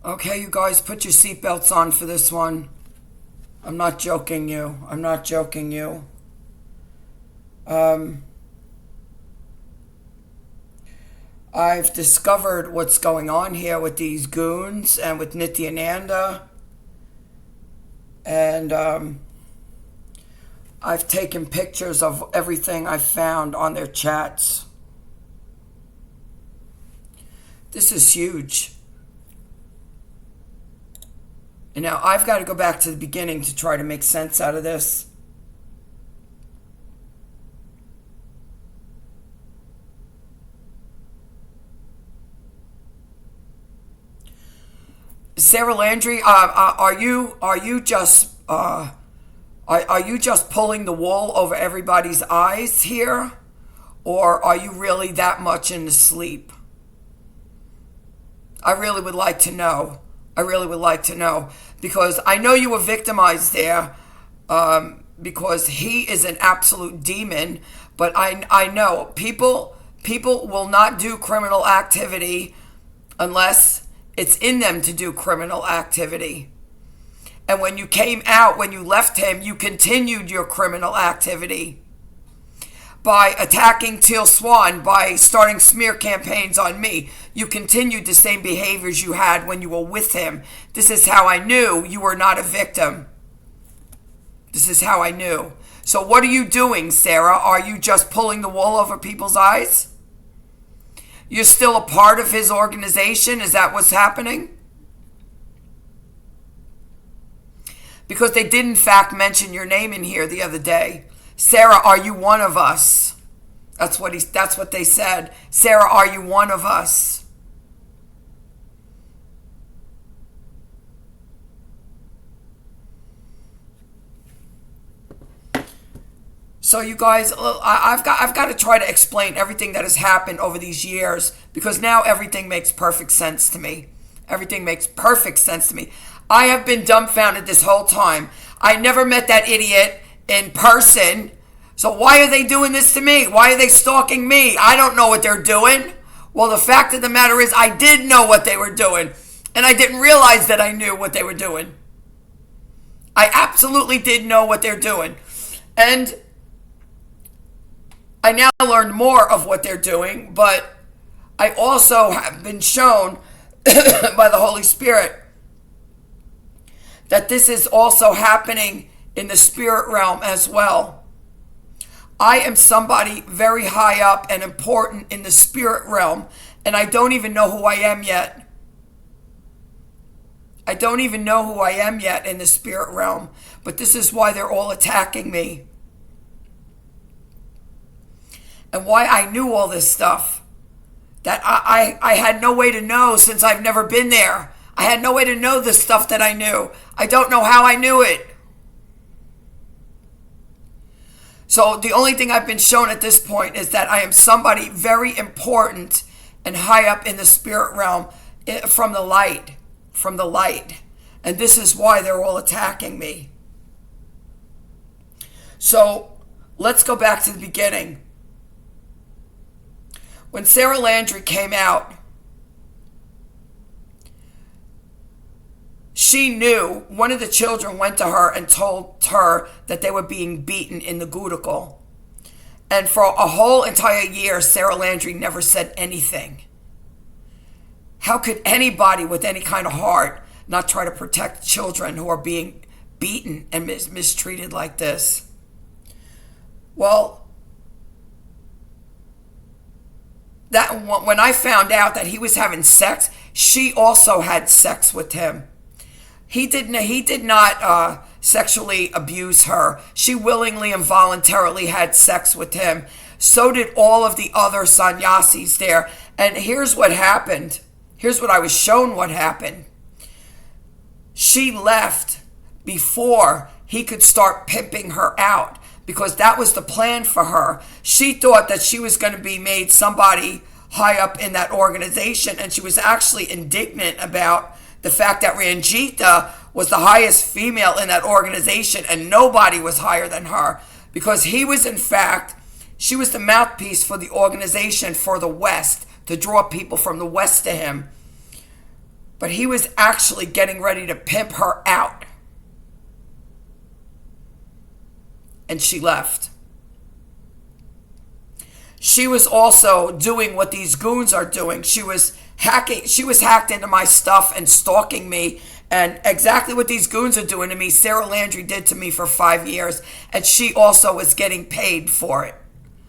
Okay, you guys, put your seatbelts on for this one. I'm not joking you. I'm not joking you. I've discovered what's going on here with these goons and with Nityananda. And I've taken pictures of everything I found on their chats. This is huge. And now I've got to go back to the beginning to try to make sense out of this. Sarah Landry, are you just pulling the wool over everybody's eyes here, or are you really that much into sleep? I really would like to know. I really would like to know, because I know you were victimized there, because he is an absolute demon. But I know people will not do criminal activity unless it's in them to do criminal activity. And when you came out, when you left him, you continued your criminal activity by attacking Teal Swan, by starting smear campaigns on me. You continued the same behaviors you had when you were with him. This is how I knew you were not a victim. This is how I knew. So what are you doing, Sarah? Are you just pulling the wool over people's eyes? You're still a part of his organization? Is that what's happening? Because they did in fact mention your name in here the other day. Sarah, are you one of us? That's what they said. Sarah, are you one of us? So you guys, I've got to try to explain everything that has happened over these years, because now everything makes perfect sense to me. Everything makes perfect sense to me. I have been dumbfounded this whole time. I never met that idiot in person. So why are they doing this to me? Why are they stalking me? I don't know what they're doing. Well, the fact of the matter is I did know what they were doing, and I didn't realize that I knew what they were doing. I absolutely did know what they're doing. And I now learned more of what they're doing, but I also have been shown by the Holy Spirit that this is also happening in the spirit realm as well. I am somebody very high up and important in the spirit realm, and I don't even know who I am yet. I don't even know who I am yet in the spirit realm, but this is why they're all attacking me. And why I knew all this stuff that I had no way to know, since I've never been there. I had no way to know the stuff that I knew. I don't know how I knew it. So the only thing I've been shown at this point is that I am somebody very important and high up in the spirit realm, from the light. And this is why they're all attacking me. So let's go back to the beginning. When Sarah Landry came out, she knew. One of the children went to her and told her that they were being beaten in the Gudical. And for a whole entire year, Sarah Landry never said anything. How could anybody with any kind of heart not try to protect children who are being beaten and mistreated like this? Well, when I found out that he was having sex, she also had sex with him. He did not sexually abuse her. She willingly and voluntarily had sex with him. So did all of the other sannyasis there. And here's what happened. Here's what I was shown what happened. She left before he could start pimping her out, because that was the plan for her. She thought that she was going to be made somebody high up in that organization, and she was actually indignant about the fact that Ranjita was the highest female in that organization and nobody was higher than her, because he was, in fact, she was the mouthpiece for the organization for the West, to draw people from the West to him. but he was actually getting ready to pimp her out. And she left. She was also doing what these goons are doing. She was hacked into my stuff and stalking me. And exactly what these goons are doing to me, Sarah Landry did to me for 5 years. And she also was getting paid for it.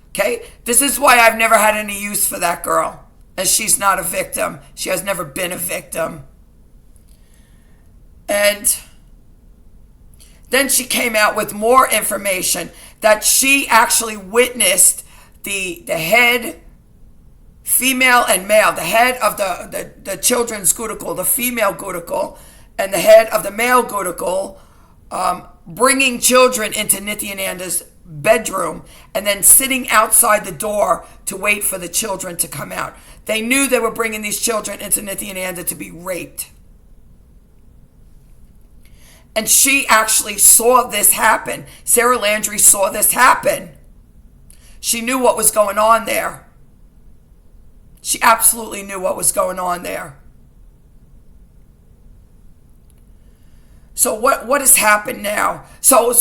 Okay? This is why I've never had any use for that girl. And she's not a victim. She has never been a victim. And then she came out with more information that she actually witnessed the head, female and male, the head of the children's Gutical, the female Gutical, and the head of the male Gutical, bringing children into Nityananda's bedroom and then sitting outside the door to wait for the children to come out. They knew they were bringing these children into Nityananda to be raped. And she actually saw this happen. Sarah Landry saw this happen. She knew what was going on there. She absolutely knew what was going on there. So what has happened now? So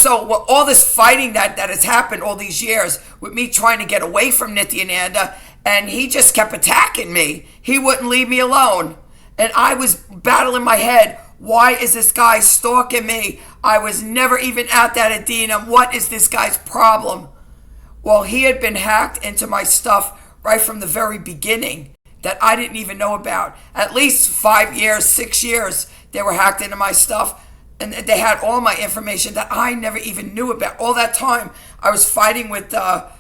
all this fighting that has happened all these years with me trying to get away from Nityananda, and he just kept attacking me. He wouldn't leave me alone. And I was battling my head. Why is this guy stalking me? I was never even at that Adinam. What is this guy's problem? Well, he had been hacked into my stuff right from the very beginning that I didn't even know about. At least 5 years, 6 years, they were hacked into my stuff. And they had all my information that I never even knew about. All that time, I was fighting with Ganga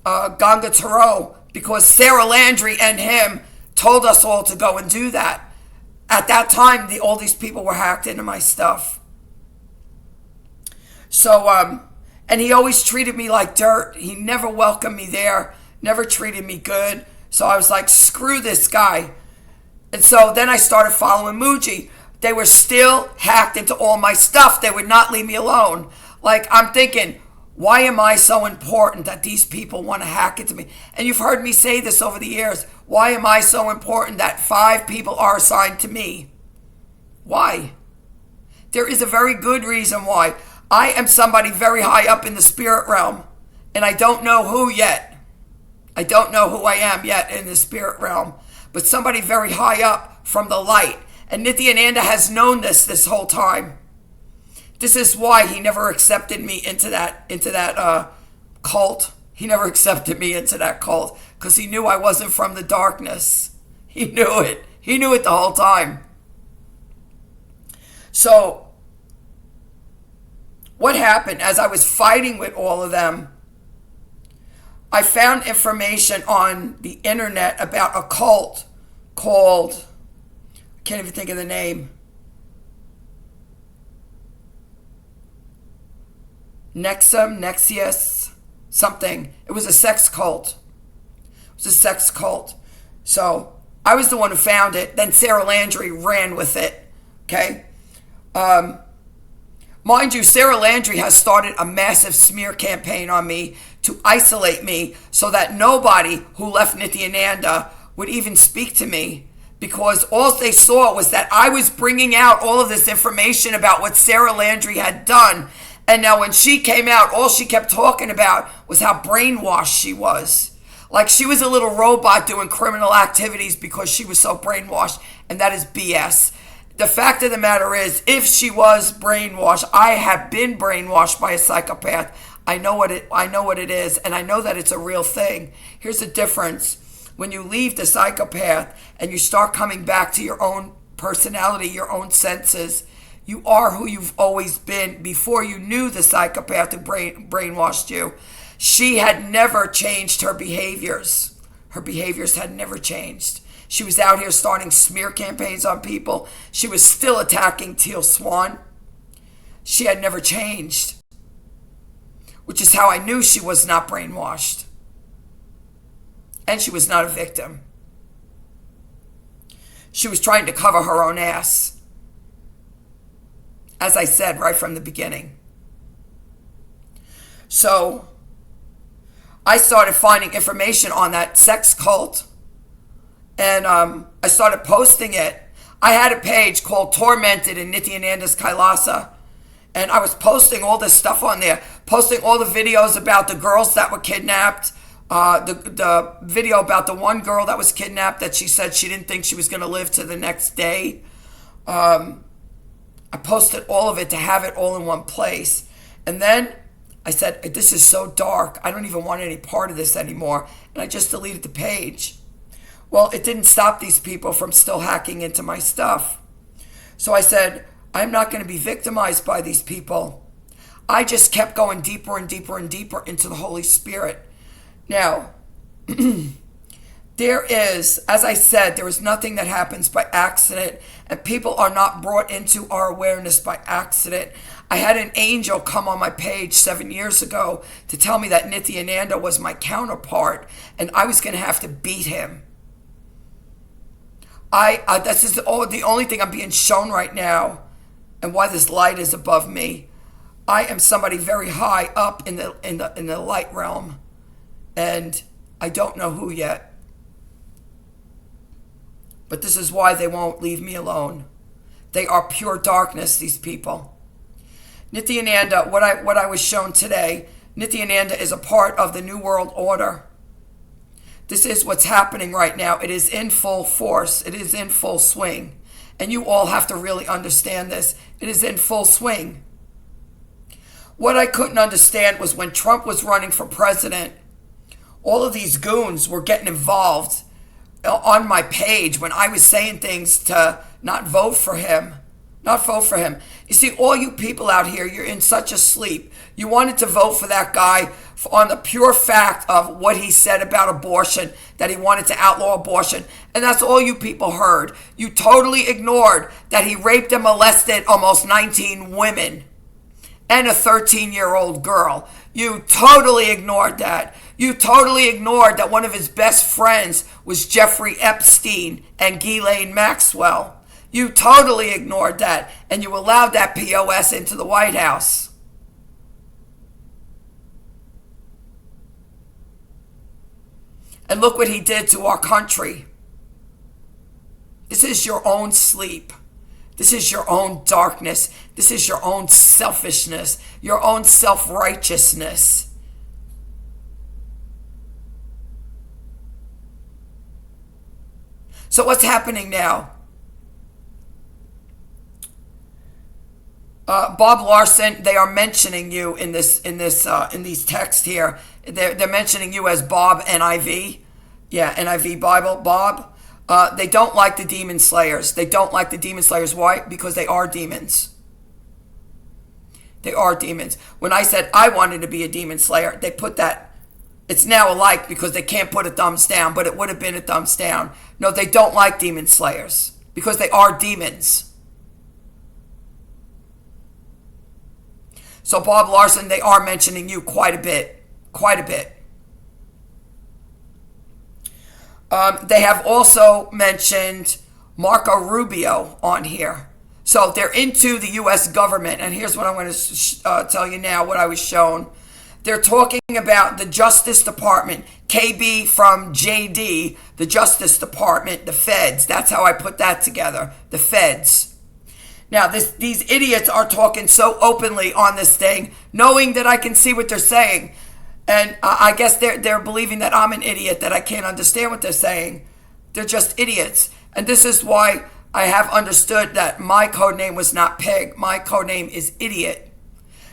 Tarot because Sarah Landry and him told us all to go and do that. At that time, all these people were hacked into my stuff. So, and he always treated me like dirt. He never welcomed me there, never treated me good. So I was like, screw this guy. And so then I started following Muji. They were still hacked into all my stuff. They would not leave me alone. Like, I'm thinking, why am I so important that these people want to hack into me? And you've heard me say this over the years. Why am I so important that 5 people are assigned to me? Why? There is a very good reason why. I am somebody very high up in the spirit realm, and I don't know who yet. I don't know who I am yet in the spirit realm, but somebody very high up from the light. And Nityananda has known this whole time. This is why he never accepted me into that cult. He never accepted me into that cult because he knew I wasn't from the darkness. He knew it. He knew it the whole time. So what happened as I was fighting with all of them, I found information on the internet about a cult called, I can't even think of the name, Nexius, something. It was a sex cult. It was a sex cult. So I was the one who found it. Then Sarah Landry ran with it. Okay? Mind you, Sarah Landry has started a massive smear campaign on me to isolate me so that nobody who left Nityananda would even speak to me, because all they saw was that I was bringing out all of this information about what Sarah Landry had done. And now when she came out, all she kept talking about was how brainwashed she was. Like she was a little robot doing criminal activities because she was so brainwashed. And that is BS. The fact of the matter is, if she was brainwashed, I have been brainwashed by a psychopath. I know what it is, and I know that it's a real thing. Here's the difference. When you leave the psychopath and you start coming back to your own personality, your own senses, you are who you've always been before you knew the psychopath who brainwashed you. She had never changed her behaviors. Her behaviors had never changed. She was out here starting smear campaigns on people. She was still attacking Teal Swan. She had never changed, which is how I knew she was not brainwashed. And she was not a victim. She was trying to cover her own ass. As I said right from the beginning. So I started finding information on that sex cult. And I started posting it. I had a page called Tormented in Nityananda's Kailasa. And I was posting all this stuff on there, posting all the videos about the girls that were kidnapped, the video about the one girl that was kidnapped that she said she didn't think she was going to live to the next day. I posted all of it to have it all in one place. And then I said, this is so dark. I don't even want any part of this anymore. And I just deleted the page. Well, it didn't stop these people from still hacking into my stuff. So I said, I'm not going to be victimized by these people. I just kept going deeper and deeper and deeper into the Holy Spirit. Now, there is, as I said, there is nothing that happens by accident, and people are not brought into our awareness by accident. I had an angel come on my page 7 years ago to tell me that Nityananda was my counterpart, and I was going to have to beat him. This is the only thing I'm being shown right now, and why this light is above me. I am somebody very high up in the light realm, and I don't know who yet. But this is why they won't leave me alone. They are pure darkness, these people. Nityananda, what I was shown today, Nityananda is a part of the New World Order. This is what's happening right now. It is in full force. It is in full swing. And you all have to really understand this. It is in full swing. What I couldn't understand was when Trump was running for president, all of these goons were getting involved on my page when I was saying things to not vote for him. Not vote for him. You see, all you people out here, you're in such a sleep. You wanted to vote for that guy on the pure fact of what he said about abortion, that he wanted to outlaw abortion. And that's all you people heard. You totally ignored that he raped and molested almost 19 women and a 13-year-old girl. You totally ignored that. You totally ignored that one of his best friends was Jeffrey Epstein and Ghislaine Maxwell. You totally ignored that, and you allowed that POS into the White House. And look what he did to our country. This is your own sleep. This is your own darkness. This is your own selfishness, your own self-righteousness. So what's happening now? Bob Larson, they are mentioning you in these texts here. They're mentioning you as Bob NIV. Yeah, NIV Bible, Bob. They don't like the demon slayers. They don't like the demon slayers. Why? Because they are demons. They are demons. When I said I wanted to be a demon slayer, they put that. It's now a like because they can't put a thumbs down, but it would have been a thumbs down. No, they don't like demon slayers because they are demons. So Bob Larson, they are mentioning you quite a bit. Quite a bit. They have also mentioned Marco Rubio on here. So they're into the U.S. government. And here's what I'm going to tell you now, what I was shown. They're talking about the Justice Department, KB from JD, the Justice Department, the feds. That's how I put that together, the feds. Now, these idiots are talking so openly on this thing, knowing that I can see what they're saying. And I guess they're believing that I'm an idiot, that I can't understand what they're saying. They're just idiots. And this is why I have understood that my code name was not Pig. My code name is Idiot.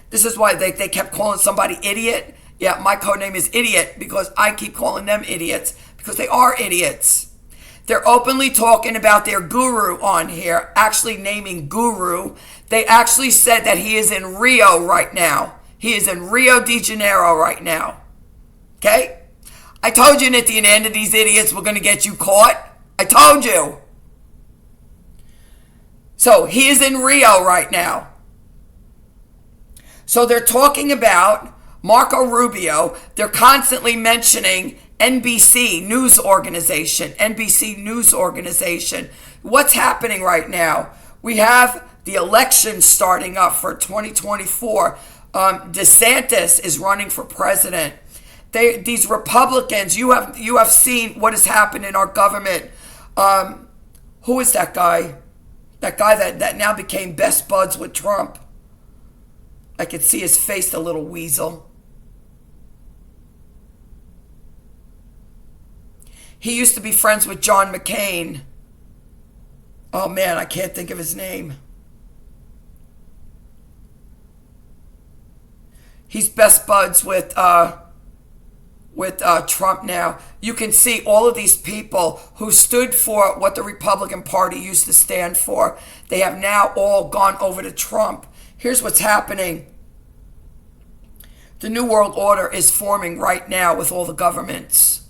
This is why they kept calling somebody idiot. Yeah, my code name is Idiot because I keep calling them idiots because they are idiots. They're openly talking about their guru on here, actually naming Guru. They actually said that he is in Rio right now. He is in Rio de Janeiro right now. Okay? I told you at the end of these idiots were going to get you caught. I told you. So he is in Rio right now. So they're talking about Marco Rubio. They're constantly mentioning NBC News Organization. NBC News Organization. What's happening right now? We have the election starting up for 2024. DeSantis is running for president. These Republicans, you have seen what has happened in our government. Who is that guy? That guy that now became best buds with Trump. I could see his face, the little weasel. He used to be friends with John McCain. Oh man, I can't think of his name. He's best buds with Trump now. You can see all of these people who stood for what the Republican Party used to stand for. They have now all gone over to Trump. Here's what's happening. The New World Order is forming right now with all the governments.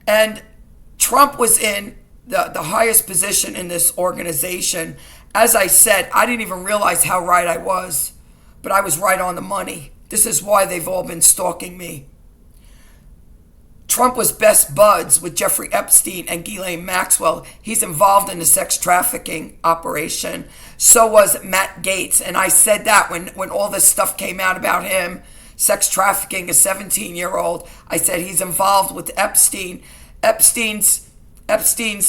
And Trump was in the highest position in this organization. As I said, I didn't even realize how right I was, but I was right on the money. This is why they've all been stalking me. Trump was best buds with Jeffrey Epstein and Ghislaine Maxwell. He's involved in the sex trafficking operation. So was Matt Gaetz. And I said that when all this stuff came out about him, sex trafficking a 17-year-old, I said he's involved with Epstein. Epstein's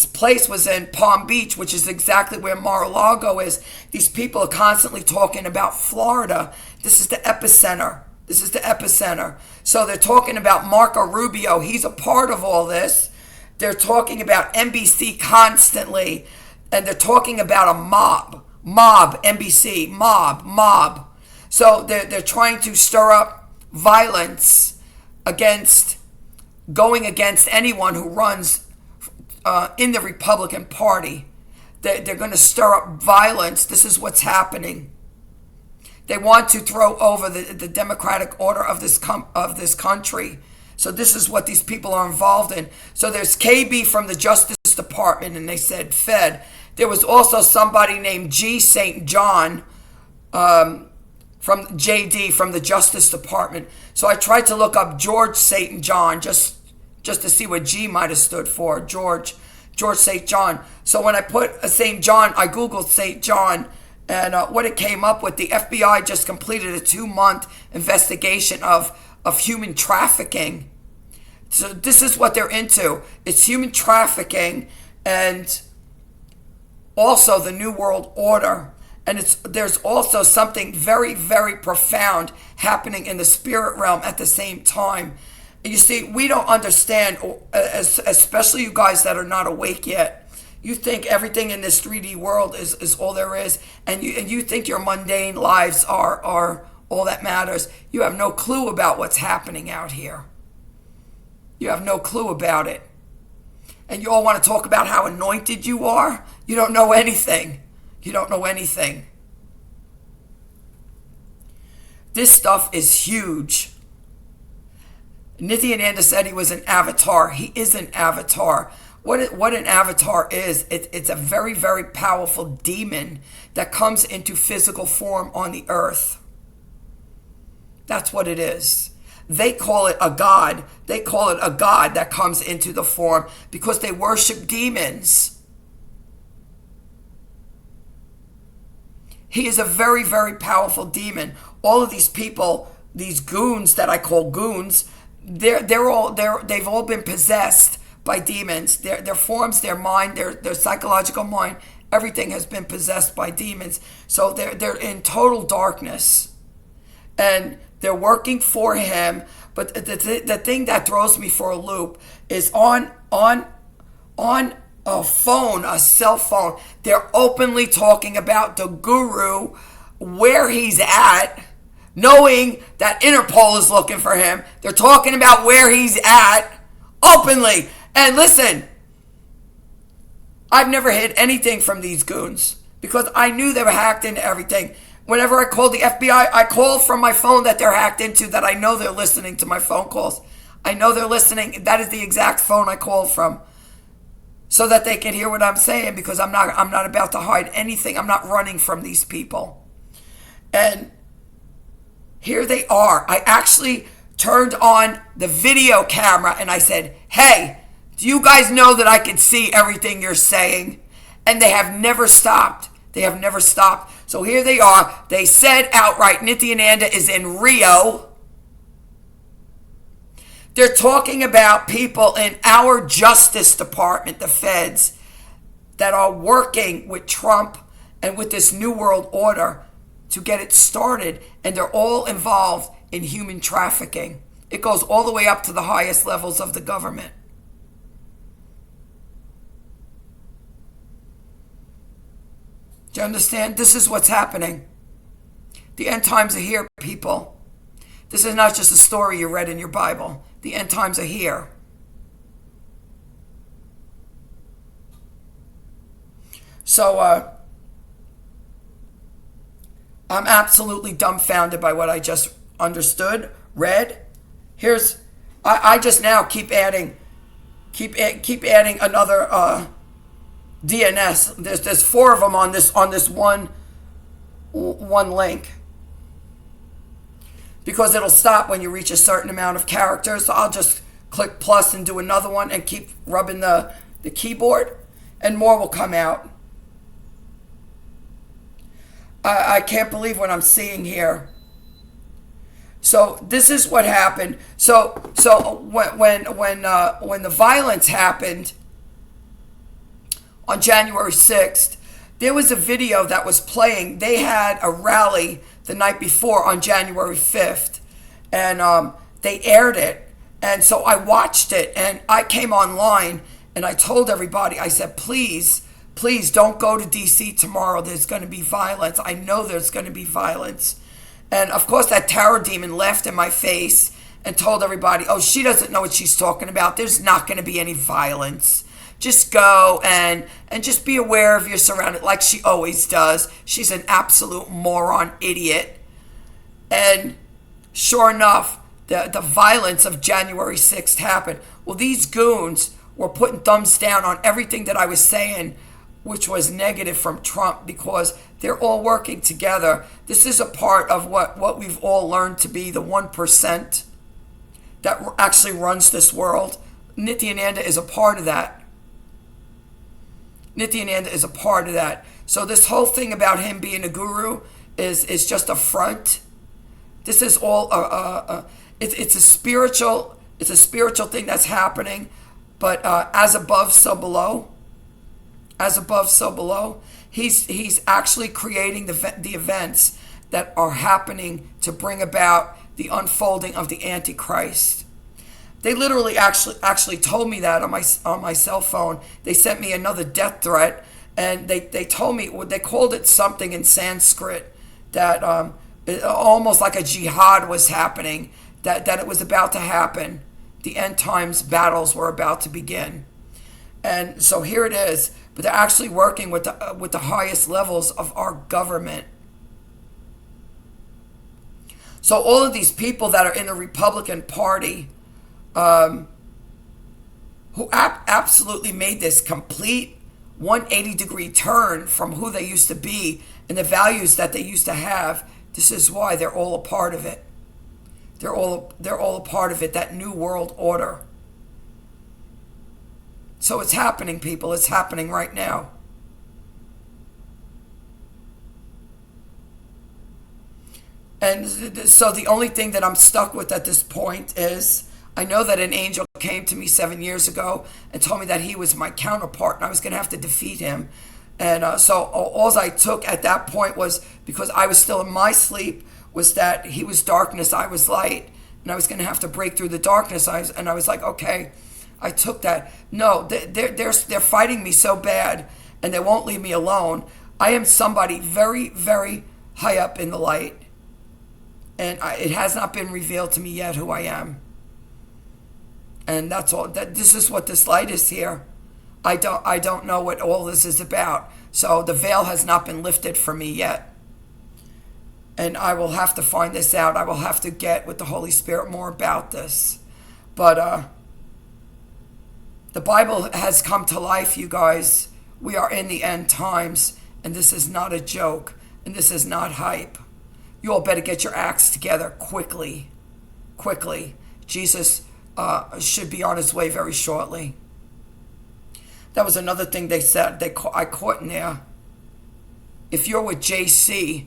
place was in Palm Beach, which is exactly where Mar-a-Lago is. These people are constantly talking about Florida. This is the epicenter. This is the epicenter. So they're talking about Marco Rubio. He's a part of all this. They're talking about NBC constantly. And they're talking about a mob. Mob, NBC, mob. So they're trying to stir up violence going against anyone who runs in the Republican Party. They're going to stir up violence. This is what's happening. They want to throw over the democratic order of this country. So this is what these people are involved in. So there's KB from the Justice Department, and they said Fed. There was also somebody named G. St. John from JD from the Justice Department. So I tried to look up George St. John just to see what G might have stood for. George St. John. So when I put a St. John, I Googled St. John. And what it came up with, the FBI just completed a 2-month investigation of human trafficking. So this is what they're into. It's human trafficking and also the New World Order. And there's also something very, very profound happening in the spirit realm at the same time. And you see, we don't understand, especially you guys that are not awake yet. You think everything in this 3D world is all there is, and you think your mundane lives are all that matters. You have no clue about what's happening out here. You have no clue about it. And you all want to talk about how anointed you are? You don't know anything. You don't know anything. This stuff is huge. Nithyananda said he was an avatar. He is an avatar. What an avatar is, it's a very, very powerful demon that comes into physical form on the earth. That's what it is. They call it a god. They call it a god that comes into the form because they worship demons. He is a very, very powerful demon. All of these people, these goons that I call goons, they've all been possessed by demons. Their forms, their mind, their psychological mind, everything has been possessed by demons. So they're in total darkness, and they're working for him. But the thing that throws me for a loop is on a phone, a cell phone, they're openly talking about the guru, where he's at, knowing that Interpol is looking for him. They're talking about where he's at openly. And listen, I've never hid anything from these goons because I knew they were hacked into everything. Whenever I called the FBI, I call from my phone that they're hacked into, that I know they're listening to my phone calls. I know they're listening. That is the exact phone I called from, so that they can hear what I'm saying, because I'm not about to hide anything. I'm not running from these people. And here they are. I actually turned on the video camera and I said, hey, do you guys know that I can see everything you're saying? And they have never stopped. They have never stopped. So here they are. They said outright, Nithyananda is in Rio. They're talking about people in our Justice Department, the feds. that are working with Trump and with this New World Order to get it started, and they're all involved in human trafficking. It goes all the way up to the highest levels of the government. Do you understand? This is what's happening. The end times are here, people. This is not just a story you read in your Bible. The end times are here. So, I'm absolutely dumbfounded by what I just understood, read. I just now keep adding another DNS. There's 4 of them on this one link, because it'll stop when you reach a certain amount of characters. So I'll just click plus and do another one and keep rubbing the keyboard, and more will come out. I can't believe what I'm seeing here. So this is what happened. So when the violence happened on January 6th, there was a video that was playing. They had a rally the night before on January 5th, and they aired it. And so I watched it, and I came online, and I told everybody, I said, please don't go to D.C. tomorrow. There's going to be violence. I know there's going to be violence. And of course, that terror demon laughed in my face and told everybody, oh, she doesn't know what she's talking about. There's not going to be any violence. Just go and just be aware of your surroundings, like she always does. She's an absolute moron, idiot. And sure enough, the violence of January 6th happened. Well, these goons were putting thumbs down on everything that I was saying, which was negative from Trump, because they're all working together. This is a part of what we've all learned to be the 1% that actually runs this world. Nityananda is a part of that. Nityananda is a part of that. So this whole thing about him being a guru is just a front. This is all it's a spiritual thing that's happening, but as above, so below. As above, so below. He's actually creating the events that are happening to bring about the unfolding of the Antichrist. They literally actually told me that on my cell phone. They sent me another death threat, and they told me, they called it something in Sanskrit, that almost like a jihad was happening, that it was about to happen. The end times battles were about to begin. And so here it is. But they're actually working with the highest levels of our government. So all of these people that are in the Republican Party, who absolutely made this complete 180-degree turn from who they used to be and the values that they used to have, this is why they're all a part of it. They're all a part of it, that New World Order. So it's happening, people. It's happening right now. And so the only thing that I'm stuck with at this point is, I know that an angel came to me 7 years ago and told me that he was my counterpart and I was going to have to defeat him. And so all I took at that point was, because I was still in my sleep, was that he was darkness, I was light. And I was going to have to break through the darkness. And I was like, okay. I took that. No, they're fighting me so bad, and they won't leave me alone. I am somebody very, very high up in the light, and it has not been revealed to me yet who I am. And that's all. This is what this light is here. I don't know what all this is about. So the veil has not been lifted for me yet, and I will have to find this out. I will have to get with the Holy Spirit more about this, but the Bible has come to life, you guys. We are in the end times, and this is not a joke, and this is not hype. You all better get your acts together quickly. Quickly. Jesus should be on his way very shortly. That was another thing they said. I caught in there. If you're with JC,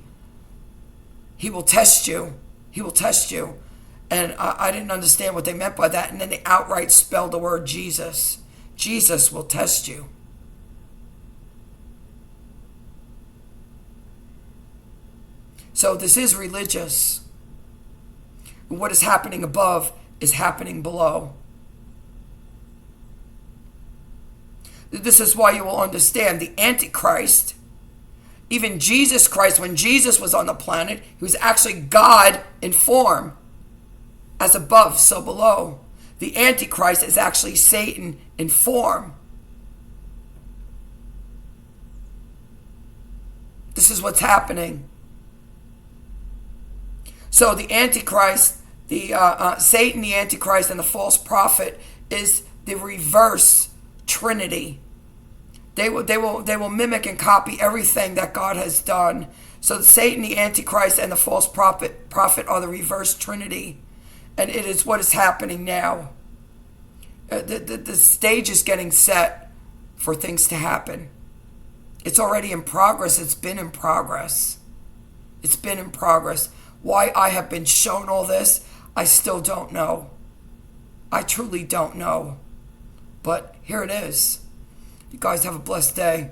he will test you. He will test you. And I didn't understand what they meant by that. And then they outright spelled the word Jesus. Jesus will test you. So this is religious. What is happening above is happening below. This is why you will understand the Antichrist, even Jesus Christ, when Jesus was on the planet, he was actually God in form. As above, so below. The Antichrist is actually Satan in form. This is what's happening. So the Antichrist, Satan, the Antichrist, and the false prophet is the reverse Trinity. They will mimic and copy everything that God has done. So Satan, the Antichrist, and the false prophet are the reverse Trinity. And it is what is happening now. The stage is getting set for things to happen. It's already in progress. It's been in progress. It's been in progress. Why I have been shown all this, I still don't know. I truly don't know. But here it is. You guys have a blessed day.